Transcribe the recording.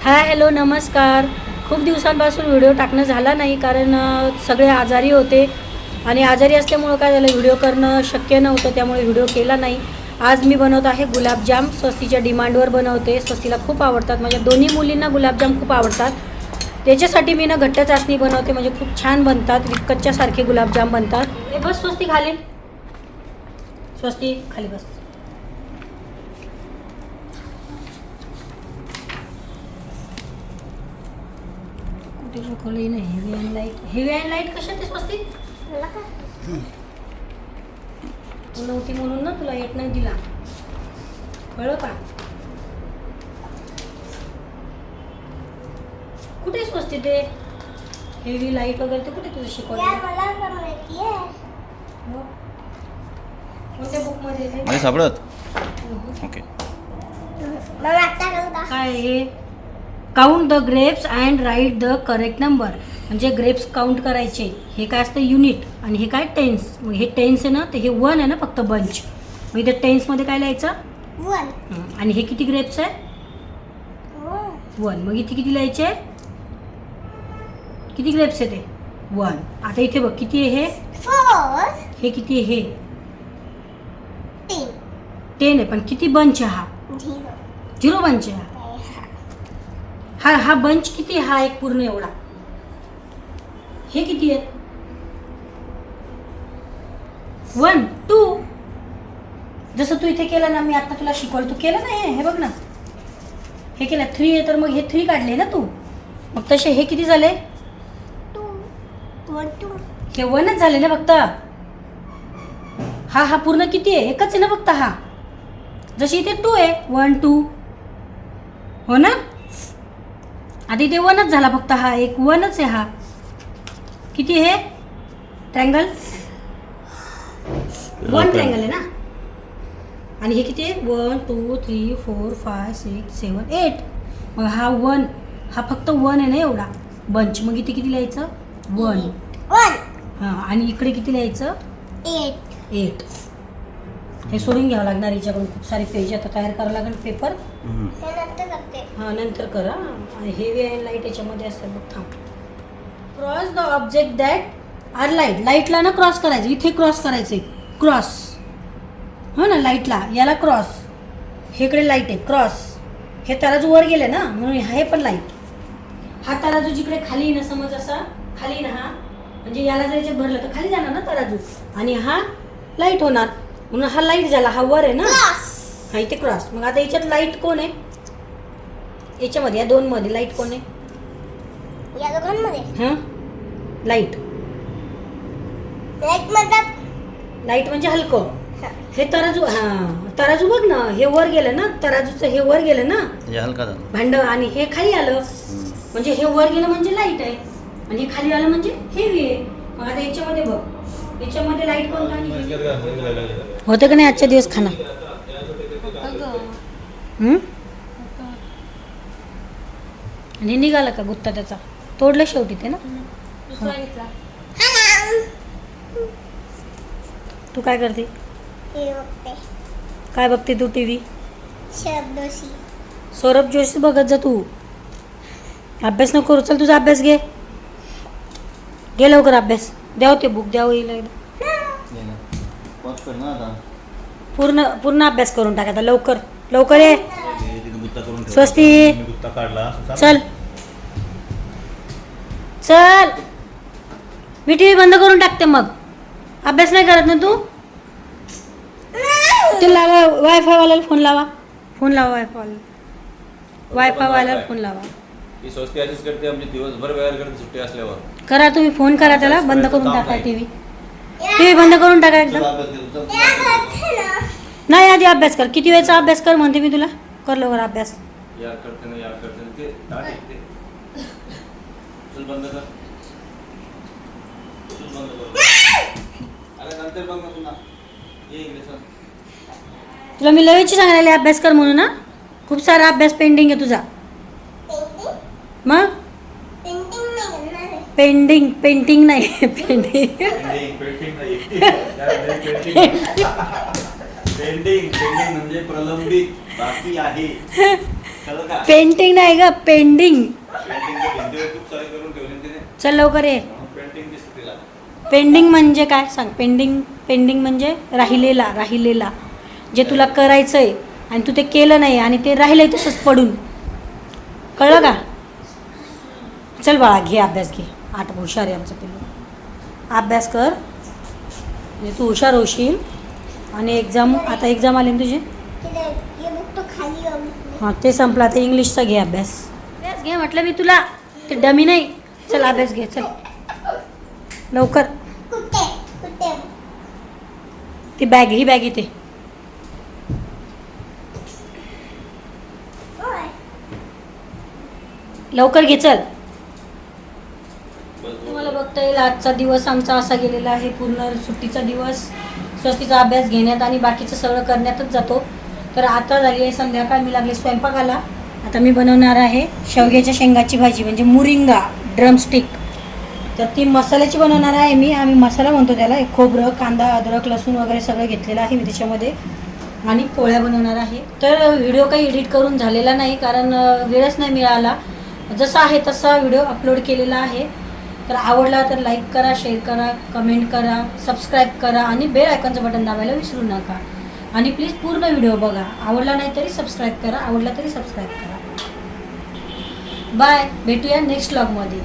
Hi hello नमस्कार. खूप दिवसांपासून व्हिडिओ टाकणं झाला नाही कारण सगळे आजारी होते आणि आजारी असल्यामुळं काय झालं व्हिडिओ करणं शक्य नव्हतं, त्यामुळे व्हिडिओ केला नाही. आज मी बनवत आहे गुलाबजाम. स्वस्तीच्या डिमांडवर बनवते. स्वस्तीला खूप आवडतात, माझ्या दोन्ही मुलींना गुलाबजाम खूप आवडतात. त्याच्यासाठी मी घट्ट चाचणी बनवते, म्हणजे खूप छान बनतात, विकतच्यासारखे गुलाबजाम बनतात. हे बस स्वस्ती खाली, स्वस्ती खाली बस. नाही heavy and light. Heavy and light कशात स्वस्ती तू नव्हती म्हणून ना तुला येत नाही दिला, कळलं का? कुठे स्वस्ती ते हेवी लाईट वगैरे ते कुठे तुझं शिकवलं? कोणत्या बुक मध्ये नाही सापडत. ओके. काय हे? Count the grapes and write the correct number. म्हणजे ग्रेप्स काउंट करायचे. हे काय असतं युनिट आणि हे काय टेन्स. मग हे टेन्स आहे ना, तर हे 1 आहे ना फक्त बंच. मग इथे टेन्समध्ये काय लिहायचं 1. आणि हे किती ग्रेप्स आहे 1. मग इथे किती लिहायचे, किती ग्रेप्स आहे ते 1. आता इथे बघ किती आहे हे 4. हे किती आहे हे 10 आहे. पण किती बंच आहे हा 0 बंच आहे हा बंच किती, हा एक पूर्ण एवढा. हे किती आहेत 1 2. जसं तू इथे केलं ना, मी आता तुला शिकवलं, तू केलं ना हे बघ ना, हे केलं 3 आहे तर मग हे 3 काढले ना तू. मग तसे हे किती झाले 2 हे 1च झाले ना फक्त. हा पूर्ण किती आहे, एकच आहे ना फक्त हा. जशी इथे 2 आहे 1 2 हो ना. आधी ते 1च झाला फक्त, हा एक 1च आहे. हा किती हे ट्रँगल 1 ट्रँगल आहे ना. आणि हे किती आहे 1 2 3 4 5 6 7 8. मग हा 1 हा फक्त 1 आहे ना एवढा बंच. मग इथे किती लिहायचं 1. हां आणि इकडे किती लिहायचं 8. हे सोडून घ्यावं लागणार हिच्याकडून, खूप सारे पेज आता तयार करावं लागेल पेपर. हां नंतर करा. आणि हेवी अँड लाईट याच्यामध्ये असतं बघ. थांब. Cross the object that are light. लाईटला ना क्रॉस करायचं, इथे क्रॉस करायचं क्रॉस हो ना. लाईटला याला क्रॉस, हे इकडे लाईट आहे क्रॉस. हे तराजू वर गेले ना म्हणून हे पण लाईट. हा तराजू जिकडे खाली ना, समज असा खाली ना, हा म्हणजे याला जर याच्यात भरलं तर खाली जाणार ना तराजू, आणि हा लाईट होणार म्हणून हा लाईट झाला. हा वर आहे ना, हा इथे क्रॉस. मग आता याच्यात लाईट कोण आहे, याच्यामध्ये या 2 मध्ये लाईट कोण आहे, या दोघांमध्ये हां लाईट. लाईट म्हणजे हलकं. हे तराजू, हां तराजू बघ ना, हे वर गेलं ना, तराजूचं हे वर गेलं ना हलका झाला भांड, आणि हे खाली आलं म्हणजे हे वर गेलं म्हणजे लाईट आहे, आणि हे खाली आलं म्हणजे हेवी आहे. मग आता याच्यामध्ये बघ, याच्यामध्ये लाईट कोणता होतं का नाही आजच्या दिवस खाना. आणि निघाला का गुत्ता त्याचा, तोडलं शेवटी ते ना. तू काय करते, काय बघते तू टीव्ही. सौरभ जोशी बघत जा तू. अभ्यास नको करू, चल तुझा अभ्यास घे लवकर अभ्यास. द्याव ते बुक द्यावं येईल पूर्ण अभ्यास करून टाक आता. लवकर ये स्वस्ती. चल मी टीव्ही बंद करून टाकते. मग अभ्यास नाही करत ना तू. ते लावा वायफाय वाल्याला फोन लावा वायफाय वाल्याला फोन लावा. ही स्वस्ती अशीच करते, आमची दिवसभर वेळ करते सुट्टी असल्यावर. करा तुम्ही फोन करा त्याला, बंद करून टाका टीव्ही बंद करून टाका एकदम. नाही आधी अभ्यास कर. किती वेळचा अभ्यास कर म्हणते मी तुला, कर लवकर अभ्यास. यार करते ते चल बंद कर. अरे नंतर बघ ना पुन्हा ये इंग्लिश. तुला मी लवेची सांगायला अभ्यास कर म्हणून ना. खूप सारा अभ्यास पेंडिंग आहे तुझा. मग पेंटिंग नाही पेंडिंग म्हणजे प्रलंबित बाकी आहे. कळलं का? पेंटिंग नाही ग, पेंडिंग. पेंटिंगच्या भिंतीवर खूप सारे करून ठेवले ना तिने. चल लवकर ये. पेंटिंग दिसते तिला. पेंडिंग म्हणजे काय सांग? पेंडिंग म्हणजे राहिलेला जे तुला करायचं आहे आणि तू ते केलं नाही आणि ते राहिलंय तसंच पडून. कळलं का? चल बाळा, घे अभ्यास घे. 8 हुशार आहे आमचं पिल्लू. अभ्यास कर म्हणजे तू हुशार होशील. आणि आता एक्झाम आली ना तुझी. ये बुक तो खाली होगी. हां, ते संपलं. आता इंग्लिशचा घे अभ्यास घे म्हटलं मी तुला. ते डमी नाही. चल अभ्यास घे, चल लवकर. कुत्ते कुत्ते. ती ही बॅग इथे. ओय. लवकर घे, चल. बस, तुम्हाला बघता येईल आजचा दिवस आमचा असा गेलेला आहे. पूर्ण सुट्टीचा दिवस स्वस्तीचा अभ्यास घेण्यात आणि बाकीचं सगळं करण्यातच जातो. तर आता झाली आहे संध्याकाळ, मी लागले स्वयंपाकाला. आता मी बनवणार आहे शेवग्याच्या शेंगाची भाजी म्हणजे मुरिंगा ड्रमस्टिक. तर ती मसाल्याची बनवणार आहे मी. आम्ही मसाला म्हणतो त्याला. खोबरं, कांदा, अद्रक, लसूण वगैरे सगळं घेतलेलं आहे मी त्याच्यामध्ये. आणि पोळ्या बनवणार आहे. तर व्हिडिओ काही एडिट करून झालेला नाही कारण वेळच नाही मिळाला. जसा आहे तसा व्हिडिओ अपलोड केलेला आहे. तर आवडला तर लाईक करा, शेअर करा, कमेंट करा, सबस्क्राईब करा आणि बेल आयकॉनचं बटन दाबायला विसरू नका. आणि प्लीज पूर्ण व्हिडिओ बघा. आवडला नाही तरी सबस्क्राईब करा, आवडला तरी सबस्क्राईब करा. बाय, भेटूया नेक्स्ट व्लॉगमध्ये.